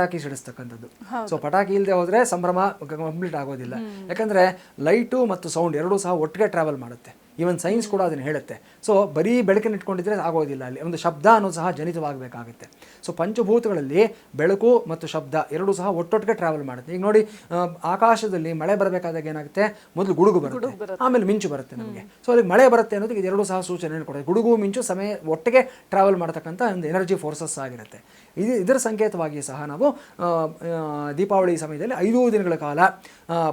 ಪಟಾಕಿ ಸಿಡಿಸ್ತಕ್ಕಂಥದ್ದು. ಸೊ ಪಟಾಕಿ ಇಲ್ಲದೆ ಹೋದರೆ ಸಂಭ್ರಮ ಕಂಪ್ಲೀಟ್ ಆಗೋದಿಲ್ಲ. ಯಾಕಂದರೆ ಲೈಟು ಮತ್ತು ಸೌಂಡ್ ಎರಡೂ ಸಹ ಒಟ್ಟಿಗೆ ಟ್ರಾವೆಲ್ ಮಾಡುತ್ತೆ. ಈವನ್ ಸೈನ್ಸ್ ಕೂಡ ಅದನ್ನು ಹೇಳುತ್ತೆ. ಸೊ ಬರೀ ಬೆಳಕನ್ನು ಇಟ್ಕೊಂಡಿದ್ರೆ ಆಗೋದಿಲ್ಲ, ಅಲ್ಲಿ ಒಂದು ಶಬ್ದ ಅನ್ನೋದು ಸಹ ಜನಿತವಾಗಬೇಕಾಗುತ್ತೆ. ಸೊ ಪಂಚಭೂತಗಳಲ್ಲಿ ಬೆಳಕು ಮತ್ತು ಶಬ್ದ ಎರಡೂ ಸಹ ಒಟ್ಟೊಟ್ಟಿಗೆ ಟ್ರಾವೆಲ್ ಮಾಡುತ್ತೆ. ಈಗ ನೋಡಿ, ಆಕಾಶದಲ್ಲಿ ಮಳೆ ಬರಬೇಕಾದಾಗ ಏನಾಗುತ್ತೆ, ಮೊದಲು ಗುಡುಗು ಬರುತ್ತೆ, ಆಮೇಲೆ ಮಿಂಚು ಬರುತ್ತೆ ನಮಗೆ. ಸೊ ಅದಕ್ಕೆ ಮಳೆ ಬರುತ್ತೆ ಅನ್ನೋದಕ್ಕೆ ಇದೆರಡೂ ಸಹ ಸೂಚನೆ ಕೊಡುತ್ತೆ. ಗುಡುಗು ಮಿಂಚು ಸಮಯ ಒಟ್ಟಿಗೆ ಟ್ರಾವೆಲ್ ಮಾಡ್ತಕ್ಕಂಥ ಒಂದು ಎನರ್ಜಿ ಫೋರ್ಸಸ್ ಆಗಿರುತ್ತೆ. ಇದರ ಸಂಕೇತವಾಗಿ ಸಹ ನಾವು ದೀಪಾವಳಿ ಸಮಯದಲ್ಲಿ 5 ದಿನಗಳ ಕಾಲ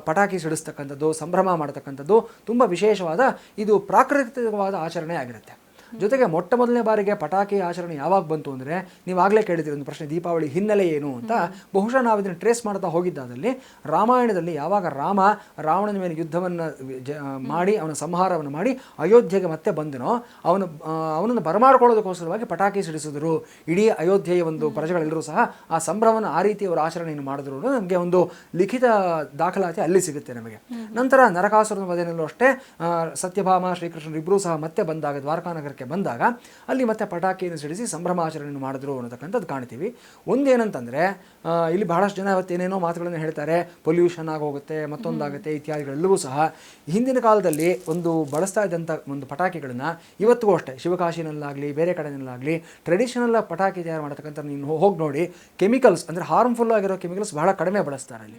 ಪಟಾಕಿ ಸಿಡಿಸ್ತಕ್ಕಂಥದ್ದು, ಸಂಭ್ರಮ ಮಾಡ್ತಕ್ಕಂಥದ್ದು ತುಂಬ ವಿಶೇಷವಾದ, ಇದು ಪ್ರಾಕೃತಿಕವಾದ ಆಚರಣೆ ಆಗಿರುತ್ತೆ. ಜೊತೆಗೆ ಮೊಟ್ಟ ಮೊದಲನೇ ಬಾರಿಗೆ ಪಟಾಕಿ ಆಚರಣೆ ಯಾವಾಗ ಬಂತು ಅಂದರೆ, ನೀವಾಗಲೇ ಕೇಳಿದಿರಿ ಒಂದು ಪ್ರಶ್ನೆ, ದೀಪಾವಳಿ ಹಿನ್ನೆಲೆ ಏನು ಅಂತ. ಬಹುಶಃ ನಾವು ಇದನ್ನು ಟ್ರೇಸ್ ಮಾಡ್ತಾ ಹೋಗಿದ್ದಾದಲ್ಲಿ ರಾಮಾಯಣದಲ್ಲಿ ಯಾವಾಗ ರಾಮ ರಾವಣನ ಮೇಲೆ ಯುದ್ಧವನ್ನು ಮಾಡಿ ಅವನ ಸಂಹಾರವನ್ನು ಮಾಡಿ ಅಯೋಧ್ಯೆಗೆ ಮತ್ತೆ ಬಂದನೋ, ಅವನನ್ನು ಬರಮಾಡ್ಕೊಳ್ಳೋದಕ್ಕೋಸ್ಕರವಾಗಿ ಪಟಾಕಿ ಸಿಡಿಸಿದ್ರು. ಇಡೀ ಅಯೋಧ್ಯೆಯ ಒಂದು ಪ್ರಜೆಗಳೆಲ್ಲರೂ ಸಹ ಆ ಸಂಭ್ರಮವನ್ನು ಆ ರೀತಿ ಅವರು ಆಚರಣೆಯನ್ನು ಮಾಡಿದ್ರು ಅನ್ನೋದು ನಮಗೆ ಒಂದು ಲಿಖಿತ ದಾಖಲಾತಿ ಅಲ್ಲಿ ಸಿಗುತ್ತೆ ನಮಗೆ. ನಂತರ ನರಕಾಸುರನ ವಧೆಯಲ್ಲೂ ಅಷ್ಟೇ ಸತ್ಯಭಾಮ ಶ್ರೀಕೃಷ್ಣರು ಇಬ್ಬರೂ ಸಹ ಮತ್ತೆ ಬಂದಾಗ ದ್ವಾರಕಾನಗರಕ್ಕೆ ಬಂದಾಗ ಅಲ್ಲಿ ಮತ್ತೆ ಪಟಾಕಿಯನ್ನು ಸಿಡಿಸಿ ಸಂಭ್ರಮಾಚರಣೆಯನ್ನು ಮಾಡಿದ್ರು ಅನ್ನತಕ್ಕಂಥದ್ದು ಕಾಣ್ತೀವಿ. ಒಂದೇನಂತಂದರೆ, ಇಲ್ಲಿ ಬಹಳಷ್ಟು ಜನ ಇವತ್ತೇನೇನೋ ಮಾತುಗಳನ್ನು ಹೇಳ್ತಾರೆ, ಪೊಲ್ಯೂಷನ್ ಆಗೋಗುತ್ತೆ, ಮತ್ತೊಂದಾಗುತ್ತೆ ಇತ್ಯಾದಿಗಳೆಲ್ಲವೂ ಸಹ ಹಿಂದಿನ ಕಾಲದಲ್ಲಿ ಒಂದು ಬಳಸ್ತಾ ಇದ್ದಂಥ ಒಂದು ಪಟಾಕಿಗಳನ್ನು ಇವತ್ತಿಗೂ ಅಷ್ಟೇ ಶಿವಕಾಶಿನಲ್ಲಾಗಲಿ ಬೇರೆ ಕಡೆಯಲ್ಲಾಗಲಿ ಟ್ರೆಡಿಷನಲ್ ಪಟಾಕಿ ತಯಾರು ಮಾಡತಕ್ಕಂಥ ನೀವು ಹೋಗಿ ನೋಡಿ, ಕೆಮಿಕಲ್ಸ್ ಅಂದರೆ ಹಾರ್ಮ್ಫುಲ್ ಆಗಿರೋ ಕೆಮಿಕಲ್ಸ್ ಬಹಳ ಕಡಿಮೆ ಬಳಸ್ತಾರೆ ಅಲ್ಲಿ.